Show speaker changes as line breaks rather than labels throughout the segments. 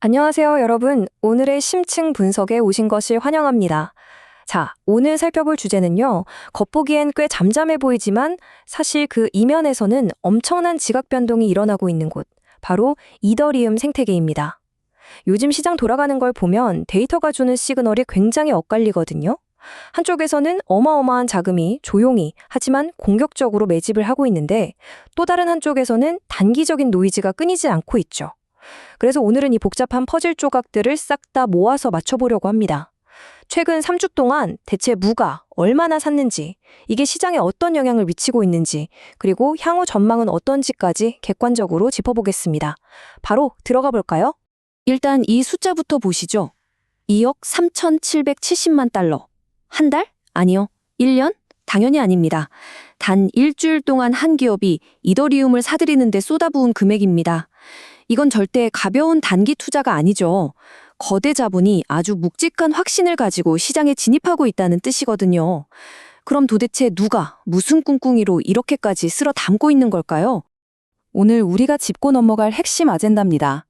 안녕하세요, 여러분. 오늘의 심층 분석에 오신 것을 환영합니다. 자, 오늘 살펴볼 주제는요, 겉보기엔 꽤 잠잠해 보이지만 사실 그 이면에서는 엄청난 지각 변동이 일어나고 있는 곳, 바로 이더리움 생태계입니다. 요즘 시장 돌아가는 걸 보면 데이터가 주는 시그널이 굉장히 엇갈리거든요. 한쪽에서는 어마어마한 자금이 조용히 하지만 공격적으로 매집을 하고 있는데 또 다른 한쪽에서는 단기적인 노이즈가 끊이지 않고 있죠. 그래서 오늘은 이 복잡한 퍼즐 조각들을 싹 다 모아서 맞춰보려고 합니다. 최근 3주 동안 대체 누가 얼마나 샀는지, 이게 시장에 어떤 영향을 미치고 있는지, 그리고 향후 전망은 어떤지까지 객관적으로 짚어보겠습니다. 바로 들어가 볼까요? 일단 이 숫자부터 보시죠. 2억 3,770만 달러. 한 달? 아니요. 1년? 당연히 아닙니다. 단 일주일 동안 한 기업이 이더리움을 사들이는 데 쏟아부은 금액입니다. 이건 절대 가벼운 단기 투자가 아니죠. 거대 자본이 아주 묵직한 확신을 가지고 시장에 진입하고 있다는 뜻이거든요. 그럼 도대체 누가 무슨 꿍꿍이로 이렇게까지 쓸어 담고 있는 걸까요?
오늘 우리가 짚고 넘어갈 핵심 아젠다입니다.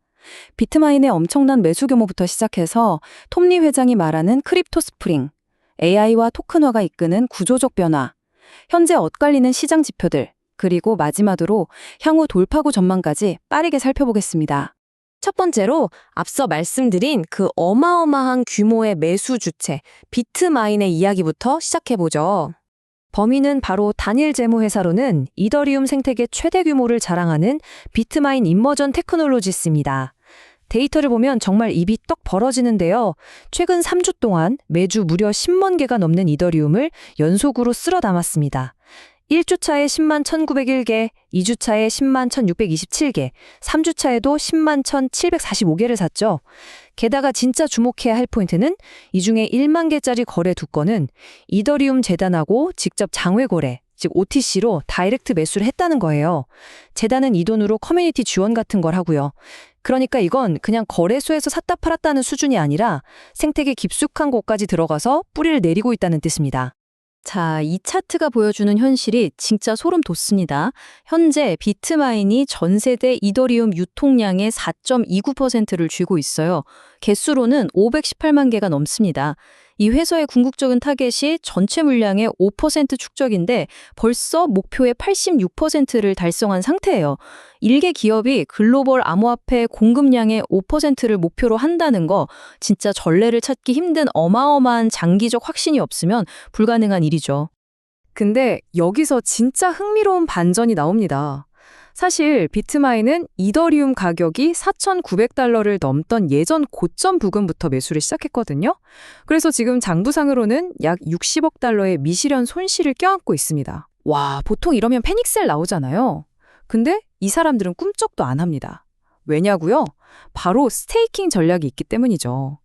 비트마인의 엄청난 매수 규모부터 시작해서 톰리 회장이 말하는 크립토 스프링, AI와 토큰화가 이끄는 구조적 변화, 현재 엇갈리는 시장 지표들, 그리고 마지막으로 향후 돌파구 전망까지 빠르게 살펴보겠습니다.
첫 번째로 앞서 말씀드린 그 어마어마한 규모의 매수 주체, 비트마인의 이야기부터 시작해보죠. 범인은 바로 단일 재무회사로는 이더리움 생태계 최대 규모를 자랑하는 비트마인 인머전 테크놀로지스입니다. 데이터를 보면 정말 입이 떡 벌어지는데요. 최근 3주 동안 매주 무려 10만 개가 넘는 이더리움을 연속으로 쓸어 담았습니다. 1주차에 10만 1901개, 2주차에 10만 1627개, 3주차에도 10만 1745개를 샀죠. 게다가 진짜 주목해야 할 포인트는 이 중에 1만 개짜리 거래 2건은 이더리움 재단하고 직접 장외 거래, 즉 OTC로 다이렉트 매수를 했다는 거예요. 재단은 이 돈으로 커뮤니티 지원 같은 걸 하고요. 그러니까 이건 그냥 거래소에서 샀다 팔았다는 수준이 아니라 생태계 깊숙한 곳까지 들어가서 뿌리를 내리고 있다는 뜻입니다.
자, 이 차트가 보여주는 현실이 진짜 소름 돋습니다. 현재 비트마인이 전 세대 이더리움 유통량의 4.29%를 쥐고 있어요. 개수로는 518만 개가 넘습니다. 이 회사의 궁극적인 타겟이 전체 물량의 5% 축적인데 벌써 목표의 86%를 달성한 상태예요. 일개 기업이 글로벌 암호화폐 공급량의 5%를 목표로 한다는 거 진짜 전례를 찾기 힘든 어마어마한 장기적 확신이 없으면 불가능한 일이죠.
근데 여기서 진짜 흥미로운 반전이 나옵니다. 사실 비트마인은 이더리움 가격이 4,900달러를 넘던 예전 고점 부근부터 매수를 시작했거든요. 그래서 지금 장부상으로는 약 60억 달러의 미실현 손실을 껴안고 있습니다. 와, 보통 이러면 패닉셀 나오잖아요. 근데 이 사람들은 꿈쩍도 안 합니다. 왜냐고요? 바로 스테이킹 전략이 있기 때문이죠.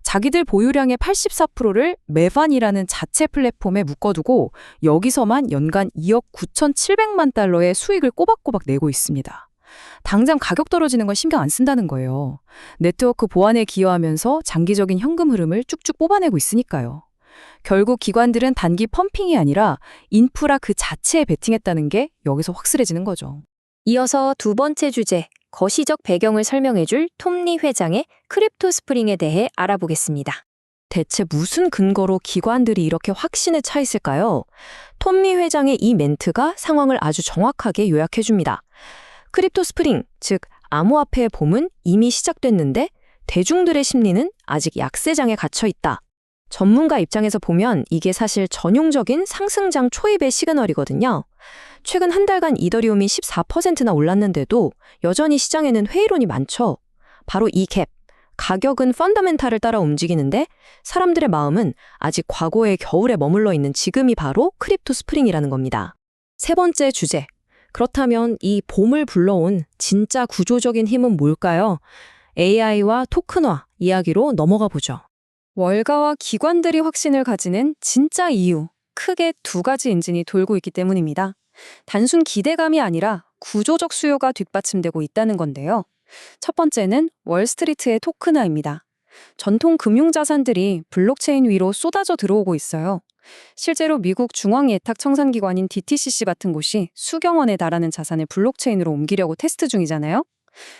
자기들 보유량의 84%를 메반이라는 자체 플랫폼에 묶어두고 여기서만 연간 2억 9,700만 달러의 수익을 꼬박꼬박 내고 있습니다. 당장 가격 떨어지는 건 신경 안 쓴다는 거예요. 네트워크 보안에 기여하면서 장기적인 현금 흐름을 쭉쭉 뽑아내고 있으니까요. 결국 기관들은 단기 펌핑이 아니라 인프라 그 자체에 베팅했다는 게 여기서 확실해지는 거죠. 이어서 두 번째 주제, 거시적 배경을 설명해줄 톰리 회장의 크립토 스프링에 대해 알아보겠습니다. 대체 무슨 근거로 기관들이 이렇게 확신에 차 있을까요? 톰리 회장의 이 멘트가 상황을 아주 정확하게 요약해줍니다. 크립토 스프링, 즉 암호화폐의 봄은 이미 시작됐는데 대중들의 심리는 아직 약세장에 갇혀 있다. 전문가 입장에서 보면 이게 사실 전용적인 상승장 초입의 시그널이거든요. 최근 한 달간 이더리움이 14%나 올랐는데도 여전히 시장에는 회의론이 많죠. 바로 이 갭, 가격은 펀더멘탈을 따라 움직이는데 사람들의 마음은 아직 과거의 겨울에 머물러 있는 지금이 바로 크립토 스프링이라는 겁니다. 세 번째 주제, 그렇다면 이 봄을 불러온 진짜 구조적인 힘은 뭘까요? AI와 토큰화 이야기로 넘어가 보죠. 월가와 기관들이 확신을 가지는 진짜 이유, 크게 두 가지 엔진이 돌고 있기 때문입니다. 단순 기대감이 아니라 구조적 수요가 뒷받침되고 있다는 건데요. 첫 번째는 월스트리트의 토큰화입니다. 전통 금융자산들이 블록체인 위로 쏟아져 들어오고 있어요. 실제로 미국 중앙예탁청산기관인 DTCC 같은 곳이 수경 원에 달하는 자산을 블록체인으로 옮기려고 테스트 중이잖아요.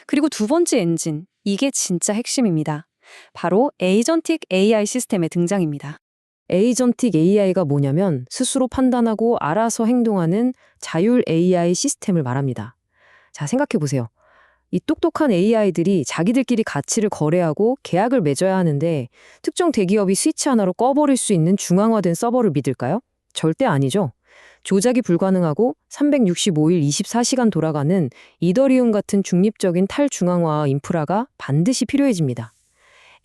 그리고 두 번째 엔진,
이게 진짜 핵심입니다. 바로 에이전틱 AI 시스템의 등장입니다.
에이전틱 AI가 뭐냐면 스스로 판단하고 알아서 행동하는 자율 AI 시스템을 말합니다. 자, 생각해 보세요. 이 똑똑한 AI들이 자기들끼리 가치를 거래하고 계약을 맺어야 하는데 특정 대기업이 스위치 하나로 꺼버릴 수 있는 중앙화된 서버를 믿을까요? 절대 아니죠. 조작이 불가능하고 365일 24시간 돌아가는 이더리움 같은 중립적인 탈중앙화 인프라가 반드시 필요해집니다.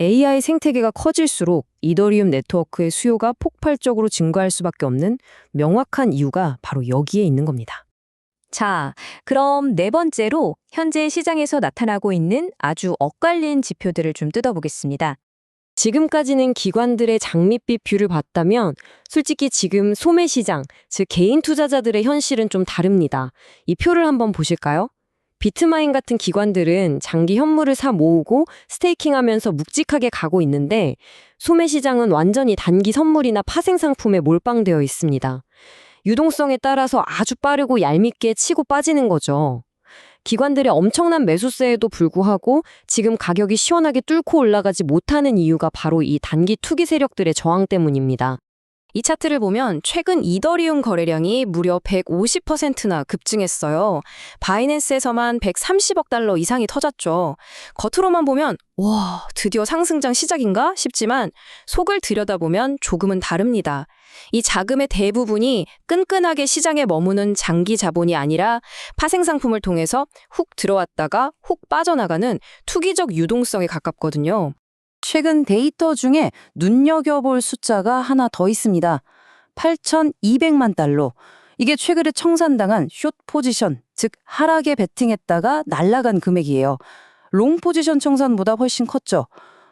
AI 생태계가 커질수록 이더리움 네트워크의 수요가 폭발적으로 증가할 수밖에 없는 명확한 이유가 바로 여기에 있는 겁니다.
자, 그럼 네 번째로 현재 시장에서 나타나고 있는 아주 엇갈린 지표들을 좀 뜯어보겠습니다.
지금까지는 기관들의 장밋빛 뷰를 봤다면 솔직히 지금 소매 시장, 즉 개인 투자자들의 현실은 좀 다릅니다. 이 표를 한번 보실까요? 비트마인 같은 기관들은 장기 현물을 사 모으고 스테이킹하면서 묵직하게 가고 있는데 소매 시장은 완전히 단기 선물이나 파생 상품에 몰빵되어 있습니다. 유동성에 따라서 아주 빠르고 얄밉게 치고 빠지는 거죠. 기관들의 엄청난 매수세에도 불구하고 지금 가격이 시원하게 뚫고 올라가지 못하는 이유가 바로 이 단기 투기 세력들의 저항 때문입니다.
이 차트를 보면 최근 이더리움 거래량이 무려 150%나 급증했어요. 바이낸스에서만 130억 달러 이상이 터졌죠. 겉으로만 보면 와, 드디어 상승장 시작인가 싶지만 속을 들여다보면 조금은 다릅니다. 이 자금의 대부분이 끈끈하게 시장에 머무는 장기 자본이 아니라 파생 상품을 통해서 훅 들어왔다가 훅 빠져나가는 투기적 유동성에 가깝거든요.
최근 데이터 중에 눈여겨볼 숫자가 하나 더 있습니다. 8,200만 달러. 이게 최근에 청산당한 숏 포지션, 즉 하락에 베팅했다가 날아간 금액이에요. 롱 포지션 청산보다 훨씬 컸죠.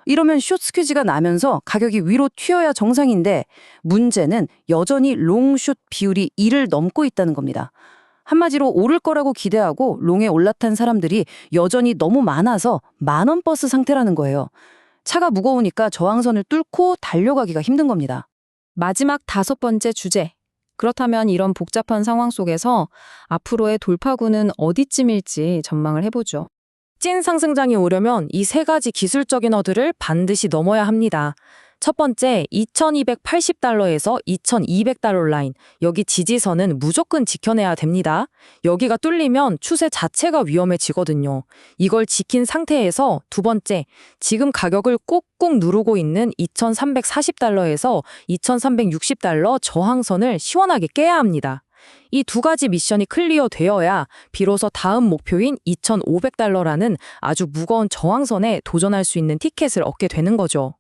이러면 숏 스퀴즈가 나면서 가격이 위로 튀어야 정상인데 문제는 여전히 롱숏 비율이 1을 넘고 있다는 겁니다. 한마디로 오를 거라고 기대하고 롱에 올라탄 사람들이 여전히 너무 많아서 만원 버스 상태라는 거예요. 차가 무거우니까 저항선을 뚫고 달려가기가 힘든 겁니다.
마지막 5번째 주제. 그렇다면 이런 복잡한 상황 속에서 앞으로의 돌파구는 어디쯤일지 전망을 해보죠.
찐 상승장이 오려면 이 세 가지 기술적인 허들을 반드시 넘어야 합니다. 첫 번째, 2280달러에서 2200달러 라인. 여기 지지선은 무조건 지켜내야 됩니다. 여기가 뚫리면 추세 자체가 위험해지거든요. 이걸 지킨 상태에서 두 번째, 지금 가격을 꾹꾹 누르고 있는 2340달러에서 2360달러 저항선을 시원하게 깨야 합니다. 이 두 가지 미션이 클리어 되어야 비로소 다음 목표인 2500달러라는 아주 무거운 저항선에 도전할 수 있는 티켓을 얻게 되는 거죠.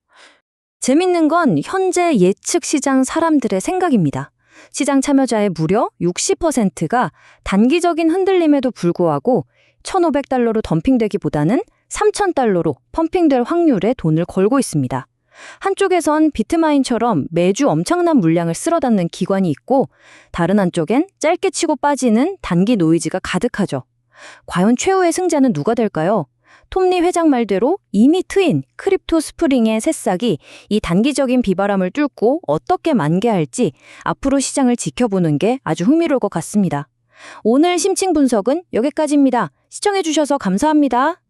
재밌는 건 현재 예측 시장 사람들의 생각입니다. 시장 참여자의 무려 60%가 단기적인 흔들림에도 불구하고 1,500달러로 덤핑되기보다는 3,000달러로 펌핑될 확률에 돈을 걸고 있습니다. 한쪽에선 비트마인처럼 매주 엄청난 물량을 쓸어담는 기관이 있고 다른 한쪽엔 짧게 치고 빠지는 단기 노이즈가 가득하죠. 과연 최후의 승자는 누가 될까요? 톰리 회장 말대로 이미 트인 크립토 스프링의 새싹이 이 단기적인 비바람을 뚫고 어떻게 만개할지 앞으로 시장을 지켜보는 게 아주 흥미로울 것 같습니다. 오늘 심층 분석은 여기까지입니다. 시청해주셔서 감사합니다.